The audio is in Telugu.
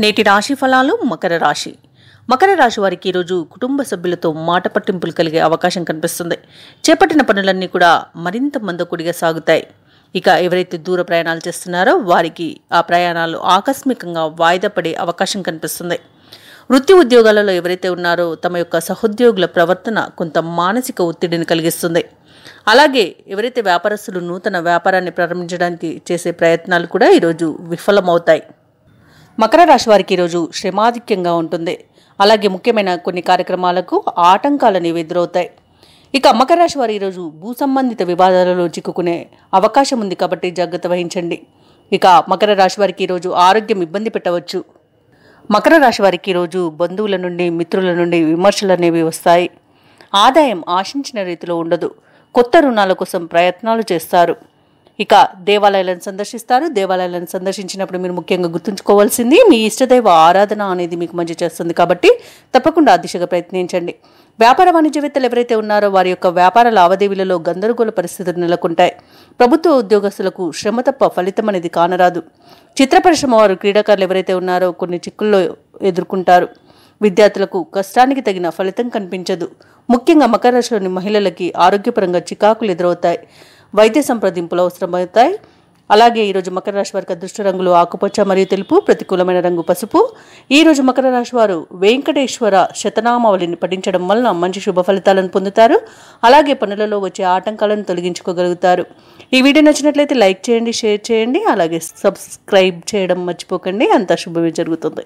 నేటి రాశి ఫలాలు. మకర రాశి వారికి ఈరోజు కుటుంబ సభ్యులతో మాట పట్టింపులు కలిగే అవకాశం కనిపిస్తుంది. చేపట్టిన పనులన్నీ కూడా మరింత మందకొడిగా సాగుతాయి. ఇక ఎవరైతే దూర ప్రయాణాలు చేస్తున్నారో వారికి ఆ ప్రయాణాలు ఆకస్మికంగా వాయిదా పడే అవకాశం కనిపిస్తుంది. వృత్తి ఉద్యోగాలలో ఎవరైతే ఉన్నారో తమ యొక్క సహోద్యోగుల ప్రవర్తన కొంత మానసిక ఒత్తిడిని కలిగిస్తుంది. అలాగే ఎవరైతే వ్యాపారస్తులు నూతన వ్యాపారాన్ని ప్రారంభించడానికి చేసే ప్రయత్నాలు కూడా ఈరోజు విఫలమవుతాయి. మకర రాశి వారికి ఈరోజు శ్రమాధిక్యంగా ఉంటుంది. అలాగే ముఖ్యమైన కొన్ని కార్యక్రమాలకు ఆటంకాలను ఎదురవుతాయి. ఇక మకర రాశి వారు ఈరోజు భూ సంబంధిత వివాదాలలో చిక్కుకునే అవకాశం ఉంది కాబట్టి జాగ్రత్త వహించండి. ఇక మకర రాశి వారికి ఈరోజు ఆరోగ్యం ఇబ్బంది పెట్టవచ్చు. మకర రాశి వారికి ఈరోజు బంధువుల నుండి మిత్రుల నుండి విమర్శలు అనేవి వస్తాయి. ఆదాయం ఆశించిన రీతిలో ఉండదు. కొత్త రుణాల కోసం ప్రయత్నాలు చేస్తారు. ఇక దేవాలయాలను సందర్శిస్తారు. దేవాలయాలను సందర్శించినప్పుడు మీరు ముఖ్యంగా గుర్తుంచుకోవాల్సింది మీ ఇష్టదైవ ఆరాధన అనేది మీకు మంచి చేస్తుంది కాబట్టి తప్పకుండా ఆ దిశగా ప్రయత్నించండి. వ్యాపార వాణిజ్యవేత్తలు ఎవరైతే ఉన్నారో వారి యొక్క వ్యాపార లావాదేవీలలో గందరగోళ పరిస్థితులు నెలకొంటాయి. ప్రభుత్వ ఉద్యోగస్తులకు శ్రమ తప్ప ఫలితం అనేది కానరాదు. చిత్ర పరిశ్రమ వారు క్రీడాకారులు ఎవరైతే ఉన్నారో కొన్ని చిక్కుల్లో ఎదుర్కొంటారు. విద్యార్థులకు కష్టానికి తగిన ఫలితం కనిపించదు. ముఖ్యంగా మకర రాశిలోని మహిళలకి ఆరోగ్యపరంగా చికాకులు ఎదురవుతాయి. వైద్య సంప్రదింపులు అవసరమవుతాయి. అలాగే ఈరోజు మకర రాశి వారికి అదృష్ట రంగులు ఆకుపచ్చ మరియు తెలుపు, ప్రతికూలమైన రంగు పసుపు. ఈరోజు మకర రాశి వారు వెంకటేశ్వర శతనామావళిని పఠించడం వలన మంచి శుభ ఫలితాలను పొందుతారు. అలాగే పనులలో వచ్చే ఆటంకాలను తొలగించుకోగలుగుతారు. ఈ వీడియో నచ్చినట్లయితే లైక్ చేయండి, షేర్ చేయండి, అలాగే సబ్స్క్రైబ్ చేయడం మర్చిపోకండి. అంతా శుభమే జరుగుతుంది.